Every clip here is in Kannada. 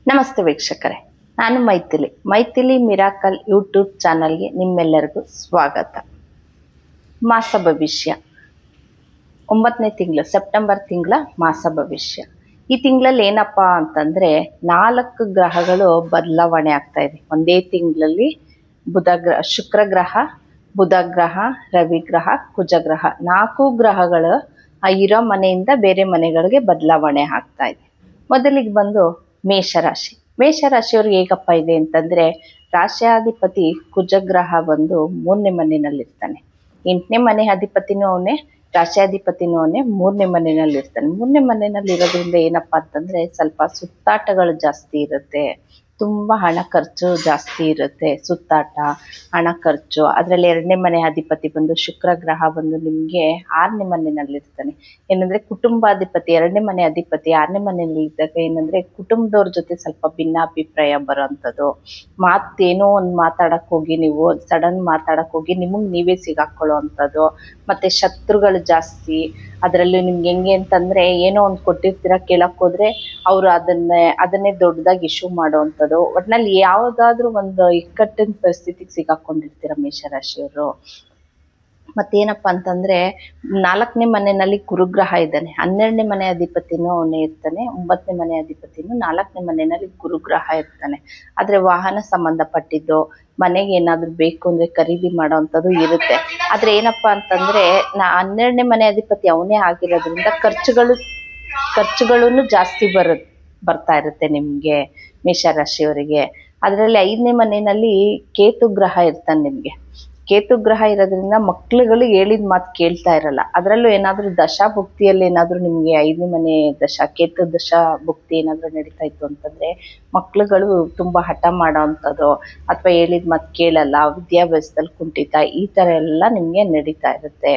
ನಮಸ್ತೆ ವೀಕ್ಷಕರೇ, ನಾನು ಮೈಥಿಲಿ ಮಿರಾಕಲ್ ಯೂಟ್ಯೂಬ್ ಚಾನಲ್ಗೆ ನಿಮ್ಮೆಲ್ಲರಿಗೂ ಸ್ವಾಗತ. ಮಾಸ ಭವಿಷ್ಯ 9ನೇ ತಿಂಗಳು ಸೆಪ್ಟೆಂಬರ್ ತಿಂಗಳ ಮಾಸ ಭವಿಷ್ಯ. ಈ ತಿಂಗಳಲ್ಲಿ ಏನಪ್ಪ ಅಂತಂದರೆ 4 ಗ್ರಹಗಳು ಬದಲಾವಣೆ ಆಗ್ತಾ ಇದೆ ಒಂದೇ ತಿಂಗಳಲ್ಲಿ. ಶುಕ್ರ ಗ್ರಹ, ಬುಧ ಗ್ರಹ, ರವಿ ಗ್ರಹ, ಕುಜ ಗ್ರಹ 4 ಗ್ರಹಗಳು ಇರೋ ಮನೆಯಿಂದ ಬೇರೆ ಮನೆಗಳಿಗೆ ಬದಲಾವಣೆ ಆಗ್ತಾ ಇದೆ. ಮೊದಲಿಗೆ ಬಂದು ಮೇಷರಾಶಿ. ಮೇಷರಾಶಿಯವ್ರಿಗೆ ಹೇಗಪ್ಪ ಇದೆ ಅಂತಂದರೆ, ರಾಶ್ಯಾಧಿಪತಿ ಕುಜಗ್ರಹ ಬಂದು 3ನೇ ಮನೆಯಲ್ಲಿರ್ತಾನೆ. 8ನೇ ಮನೆ ಅಧಿಪತಿನೂ ಅವನೇ, ರಾಶ್ಯಾಧಿಪತಿನೂ ಅವನೇ, 3ನೇ ಮನೆಯಲ್ಲಿರ್ತಾನೆ. 3ನೇ ಮನೆಯಲ್ಲಿ ಇರೋದ್ರಿಂದ ಏನಪ್ಪ ಅಂತಂದರೆ ಸ್ವಲ್ಪ ಸುತ್ತಾಟಗಳು ಜಾಸ್ತಿ ಇರುತ್ತೆ, ತುಂಬ ಹಣ ಖರ್ಚು ಜಾಸ್ತಿ ಇರುತ್ತೆ. ಸುತ್ತಾಟ, ಹಣ ಖರ್ಚು. ಅದರಲ್ಲಿ 2ನೇ ಮನೆ ಅಧಿಪತಿ ಬಂದು ಶುಕ್ರ ಗ್ರಹ ಬಂದು ನಿಮಗೆ 6ನೇ ಮನೆಯಲ್ಲಿರ್ತಾನೆ. ಏನಂದರೆ ಕುಟುಂಬಾಧಿಪತಿ 2ನೇ ಮನೆ ಅಧಿಪತಿ 6ನೇ ಮನೆಯಲ್ಲಿ ಇದ್ದಾಗ ಏನಂದರೆ ಕುಟುಂಬದವ್ರ ಜೊತೆ ಸ್ವಲ್ಪ ಭಿನ್ನಾಭಿಪ್ರಾಯ ಬರೋವಂಥದ್ದು. ಏನೋ ಒಂದು ಮಾತಾಡಕ್ಕೆ ಹೋಗಿ ನೀವು ಸಡನ್ ಮಾತಾಡಕ್ಕೆ ಹೋಗಿ ನಿಮಗೆ ನೀವೇ ಸಿಗಾಕೊಳ್ಳೋ ಅಂಥದ್ದು. ಮತ್ತು ಶತ್ರುಗಳು ಜಾಸ್ತಿ. ಅದರಲ್ಲಿ ನಿಮ್ಗೆ ಹೆಂಗೆ ಅಂತಂದರೆ, ಏನೋ ಒಂದು ಕೊಟ್ಟಿರ್ತೀರ, ಕೇಳಕ್ಕೆ ಹೋದರೆ ಅವರು ಅದನ್ನೇ ದೊಡ್ಡದಾಗಿ ಇಶ್ಯೂ ಮಾಡೋವಂಥದ್ದು. ಒಟ್ಟಿನಲ್ಲಿ ಯಾವುದಾದ್ರೂ ಒಂದು ಇಕ್ಕಟ್ಟಿನ ಪರಿಸ್ಥಿತಿಗೆ ಸಿಗಾಕೊಂಡಿರ್ತೀರ ಮೇಷರಾಶಿಯವರು. ಮತ್ತೇನಪ್ಪ ಅಂತಂದರೆ, 4ನೇ ಮನೆಯಲ್ಲಿ ಗುರುಗ್ರಹ ಇದ್ದಾನೆ. 12ನೇ ಮನೆ ಅಧಿಪತಿನೂ ಅವನೇ ಇರ್ತಾನೆ. 9ನೇ ಮನೆ ಅಧಿಪತಿನೂ 4ನೇ ಮನೆಯಲ್ಲಿ ಗುರುಗ್ರಹ ಇರ್ತಾನೆ. ಆದರೆ ವಾಹನ ಸಂಬಂಧಪಟ್ಟಿದ್ದು, ಮನೆಗೆ ಏನಾದರೂ ಬೇಕು ಅಂದರೆ ಖರೀದಿ ಮಾಡೋವಂಥದ್ದು ಇರುತ್ತೆ. ಆದರೆ ಏನಪ್ಪ ಅಂತಂದರೆ, 12ನೇ ಮನೆ ಅಧಿಪತಿ ಅವನೇ ಆಗಿರೋದ್ರಿಂದ ಖರ್ಚುಗಳೂ ಜಾಸ್ತಿ ಬರ್ತಾ ಇರುತ್ತೆ ನಿಮಗೆ ಮೇಷರಾಶಿಯವರಿಗೆ. ಅದರಲ್ಲಿ 5ನೇ ಮನೆಯಲ್ಲಿ ಕೇತು ಗ್ರಹ ಇರ್ತಾನೆ ನಿಮಗೆ. ಕೇತು ಗ್ರಹ ಇರೋದ್ರಿಂದ ಮಕ್ಳುಗಳು ಹೇಳಿದ ಮಾತು ಕೇಳ್ತಾ ಇರಲ್ಲ. ಅದರಲ್ಲೂ ಏನಾದರೂ ದಶಾಭುಕ್ತಿಯಲ್ಲಿ ಏನಾದರೂ ನಿಮಗೆ 5ನೇ ಮನೆ ಕೇತು ದಶಾಭುಕ್ತಿ ಏನಾದರೂ ನಡೀತಾ ಇತ್ತು ಅಂತಂದರೆ, ಮಕ್ಳುಗಳು ತುಂಬ ಹಠ ಮಾಡೋವಂಥದ್ದು, ಅಥವಾ ಹೇಳಿದ ಮಾತು ಕೇಳಲ್ಲ, ವಿದ್ಯಾಭ್ಯಾಸದಲ್ಲಿ ಕುಂಠಿತ, ಈ ಥರ ಎಲ್ಲ ನಿಮಗೆ ನಡೀತಾ ಇರುತ್ತೆ.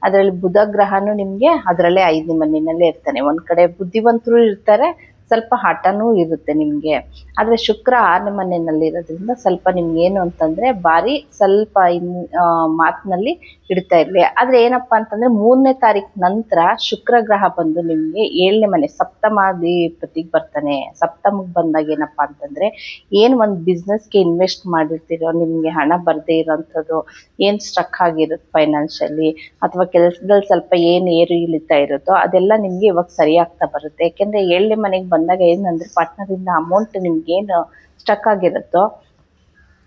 ಅದರಲ್ಲಿ ಬುಧ ಗ್ರಹನೂ ನಿಮಗೆ ಅದರಲ್ಲೇ 5ನೇ ಮನೆಯಲ್ಲೇ ಇರ್ತಾನೆ. ಒಂದು ಕಡೆ ಬುದ್ಧಿವಂತರು ಇರ್ತಾರೆ, ಸ್ವಲ್ಪ ಹಠನೂ ಇರುತ್ತೆ ನಿಮಗೆ. ಆದರೆ ಶುಕ್ರ 6ನೇ ಮನೆಯಲ್ಲಿ ಇರೋದ್ರಿಂದ ಸ್ವಲ್ಪ ನಿಮ್ಗೆ ಏನು ಅಂತಂದರೆ ಭಾರಿ ಸ್ವಲ್ಪ ಮಾತಿನಲ್ಲಿ ಇಡ್ತಾ ಇರಲಿ. ಆದರೆ ಏನಪ್ಪ ಅಂತಂದರೆ 3ನೇ ತಾರೀಕು ನಂತರ ಶುಕ್ರ ಗ್ರಹ ಬಂದು ನಿಮಗೆ 7ನೇ ಮನೆ ಸಪ್ತಮಾಧಿಪತಿಗೆ ಬರ್ತಾನೆ. ಸಪ್ತಮಕ್ಕೆ ಬಂದಾಗ ಏನಪ್ಪ ಅಂತಂದರೆ, ಏನು ಒಂದು ಬಿಸ್ನೆಸ್ಗೆ ಇನ್ವೆಸ್ಟ್ ಮಾಡಿರ್ತೀರೋ, ನಿಮಗೆ ಹಣ ಬರದೇ ಇರೋವಂಥದ್ದು, ಏನು ಸ್ಟ್ರಕ್ ಆಗಿರುತ್ತೆ ಫೈನಾನ್ಷಿಯಲಿ, ಅಥವಾ ಕೆಲಸದಲ್ಲಿ ಸ್ವಲ್ಪ ಏನು ಏರು ಇಳಿತಾ ಇರುತ್ತೋ ಅದೆಲ್ಲ ನಿಮಗೆ ಇವಾಗ ಸರಿಯಾಗ್ತಾ ಬರುತ್ತೆ. ಯಾಕೆಂದರೆ 7ನೇ ಮನೆಗೆ ಬಂದಾಗ ಏನಂದರೆ, ಪಾರ್ಟ್ನರಿಂದ ಅಮೌಂಟ್ ನಿಮ್ಗೇನು ಸ್ಟಕ್ ಆಗಿರುತ್ತೋ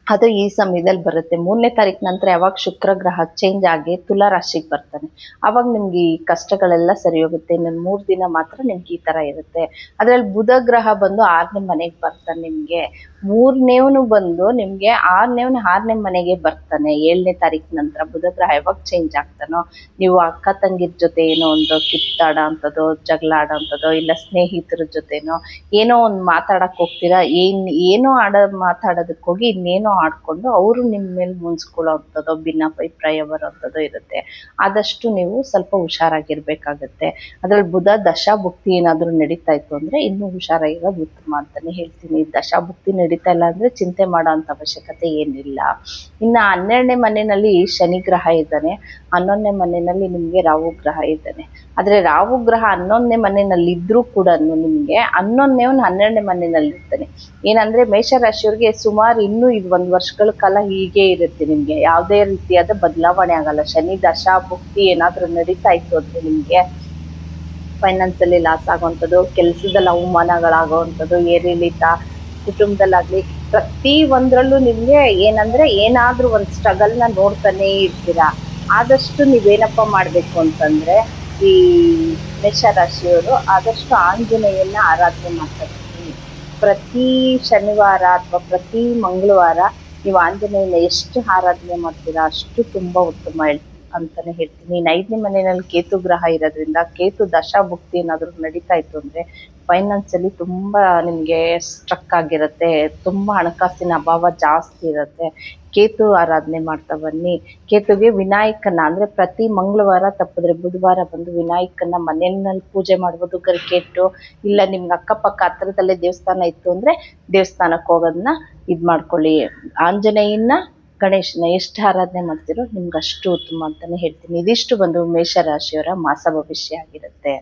ಅದು ಈ ಸಮಯದಲ್ಲಿ ಬರುತ್ತೆ. 3ನೇ ತಾರೀಕು ನಂತರ ಯಾವಾಗ ಶುಕ್ರ ಗ್ರಹ ಚೇಂಜ್ ಆಗಿ ತುಲಾ ರಾಶಿಗೆ ಬರ್ತಾನೆ, ಆವಾಗ ನಿಮ್ಗೆ ಈ ಕಷ್ಟಗಳೆಲ್ಲ ಸರಿ ಹೋಗುತ್ತೆ. ಇನ್ನೊಂದು 3 ದಿನ ಮಾತ್ರ ನಿಮ್ಗೆ ಈ ಥರ ಇರುತ್ತೆ. ಅದರಲ್ಲಿ ಬುಧ ಗ್ರಹ ಬಂದು 6ನೇ ಮನೆಗೆ ಬರ್ತಾನೆ ನಿಮಗೆ. 3ನೇವನು ಬಂದು ನಿಮಗೆ 6ನೇ ಮನೆಗೆ ಬರ್ತಾನೆ 7ನೇ ತಾರೀಕು ನಂತರ. ಬುಧ ಗ್ರಹ ಯಾವಾಗ ಚೇಂಜ್ ಆಗ್ತಾನೋ, ನೀವು ಅಕ್ಕ ತಂಗಿರ ಜೊತೆ ಏನೋ ಒಂದು ಕಿತ್ತಾಡೋ ಅಂಥದ್ದು, ಜಗಳ ಆಡೋ ಅಂಥದ್ದು, ಇಲ್ಲ ಸ್ನೇಹಿತರ ಜೊತೆನೋ ಏನೋ ಒಂದು ಮಾತಾಡಕ್ಕೆ ಹೋಗ್ತೀರಾ, ಏನೋ ಮಾತಾಡೋದಕ್ಕೆ ಹೋಗಿ ಇನ್ನೇನೋ ಆಡ್ಕೊಂಡು ಅವರು ನಿಮ್ಮ ಮೇಲೆ ಮುನ್ಸ್ಕೊಳ್ಳೋ ಅಂಥದ್ದು, ಭಿನ್ನಾಭಿಪ್ರಾಯ ಬರೋವಂಥದ್ದು ಇರುತ್ತೆ. ಆದಷ್ಟು ನೀವು ಸ್ವಲ್ಪ ಹುಷಾರಾಗಿರ್ಬೇಕಾಗತ್ತೆ. ಅದರಲ್ಲಿ ಬುಧ ದಶಾಭುಕ್ತಿ ಏನಾದರೂ ನಡೀತಾ ಇತ್ತು ಅಂದರೆ ಇನ್ನೂ ಹುಷಾರಾಗಿರೋದು ಉತ್ತಮ ಅಂತಲೇ ಹೇಳ್ತೀನಿ. ದಶಾಭುಕ್ತಿ ನಡೀತಾ ಇಲ್ಲ ಅಂದರೆ ಚಿಂತೆ ಮಾಡೋ ಅಂಥ ಅವಶ್ಯಕತೆ ಏನಿಲ್ಲ. ಇನ್ನು 12ನೇ ಮನೆಯಲ್ಲಿ ಶನಿ ಗ್ರಹ ಇದ್ದಾನೆ. 11ನೇ ಮನೆಯಲ್ಲಿ ನಿಮಗೆ ರಾಹು ಗ್ರಹ ಇದ್ದಾನೆ. ಆದರೆ ರಾಹು ಗ್ರಹ 11ನೇ ಮನೆಯಲ್ಲಿ ಇದ್ರೂ ಕೂಡ ನಿಮಗೆ 12ನೇ ಮನೆಯಲ್ಲಿ ಇರ್ತಾನೆ. ಏನಂದರೆ ಮೇಷರಾಶಿಯವ್ರಿಗೆ ಸುಮಾರು ಇನ್ನೂ ಇದು 1 ವರ್ಷಗಳ ಕಾಲ ಹೀಗೆ ಇರುತ್ತೆ. ನಿಮಗೆ ಯಾವುದೇ ರೀತಿಯಾದ ಬದಲಾವಣೆ ಆಗಲ್ಲ. ಶನಿ ದಶಾಭುಕ್ತಿ ಏನಾದರೂ ನಡೀತಾ ಇತ್ತು ಅಂದರೆ ನಿಮಗೆ ಫೈನಾನ್ಸಲ್ಲಿ ಲಾಸ್ ಆಗುವಂಥದ್ದು, ಕೆಲಸದಲ್ಲಿ ಅವಮಾನಗಳಾಗುವಂಥದ್ದು, ಏರಿಳಿತ, ಕುಟುಂಬದಲ್ಲಾಗಲಿ ಪ್ರತಿ ಒಂದರಲ್ಲೂ ನಿಮಗೆ ಏನಂದರೆ ಏನಾದರೂ ಒಂದು ಸ್ಟ್ರಗಲ್ನ ನೋಡ್ತಾನೇ ಇರ್ತೀರ. ಆದಷ್ಟು ನೀವೇನಪ್ಪ ಮಾಡಬೇಕು ಅಂತಂದರೆ, ಈ ಮೇಷರಾಶಿಯವರು ಆದಷ್ಟು ಆಂಜನೇಯನ ಆರಾಧನೆ ಮಾಡ್ತಾರೆ. ಪ್ರತಿ ಶನಿವಾರ ಅಥವಾ ಪ್ರತಿ ಮಂಗಳವಾರ ನೀವು ಆಂಜನೇಯನ ಎಷ್ಟು ಆರಾಧನೆ ಮಾಡ್ತೀರಾ ಅಷ್ಟು ತುಂಬ ಉತ್ತಮ ಅಂತಲೇ ಹೇಳ್ತೀನಿ. 5ನೇ ಮನೆಯಲ್ಲಿ ಕೇತು ಗ್ರಹ ಇರೋದ್ರಿಂದ ಕೇತು ದಶಾಭುಕ್ತಿ ಏನಾದರೂ ನಡೀತಾ ಇತ್ತು ಅಂದರೆ ಫೈನಾನ್ಸಲ್ಲಿ ತುಂಬ ನಿಮಗೆ ಸ್ಟ್ರಕ್ ಆಗಿರುತ್ತೆ, ತುಂಬ ಹಣಕಾಸಿನ ಅಭಾವ ಜಾಸ್ತಿ ಇರುತ್ತೆ. ಕೇತು ಆರಾಧನೆ ಮಾಡ್ತಾ ಬನ್ನಿ. ಕೇತುಗೆ ವಿನಾಯಕನ ಅಂದರೆ ಪ್ರತಿ ಮಂಗಳವಾರ ತಪ್ಪಿದ್ರೆ ಬುಧವಾರ ಬಂದು ವಿನಾಯಕನ ಮನೆಯಲ್ಲಿ ಪೂಜೆ ಮಾಡ್ಬೋದು. ಗರಿಕೆ ಇಟ್ಟು, ಇಲ್ಲ ನಿಮ್ಗೆ ಅಕ್ಕಪಕ್ಕ ಹತ್ರದಲ್ಲೇ ದೇವಸ್ಥಾನ ಇತ್ತು ಅಂದರೆ ದೇವಸ್ಥಾನಕ್ಕೆ ಹೋಗೋದನ್ನ ಇದು ಮಾಡ್ಕೊಳ್ಳಿ. ಆಂಜನೇಯನ ಗಣೇಶನ ಎಷ್ಟು ಆರಾಧನೆ ಮಾಡ್ತೀರೋ ನಿಮ್ಗೆ ಅಷ್ಟು ಉತ್ತಮ ಅಂತಲೇ ಹೇಳ್ತೀನಿ. ಇದಿಷ್ಟು ಬಂದು ಮೇಷರಾಶಿಯವರ ಮಾಸ ಭವಿಷ್ಯ ಆಗಿರುತ್ತೆ.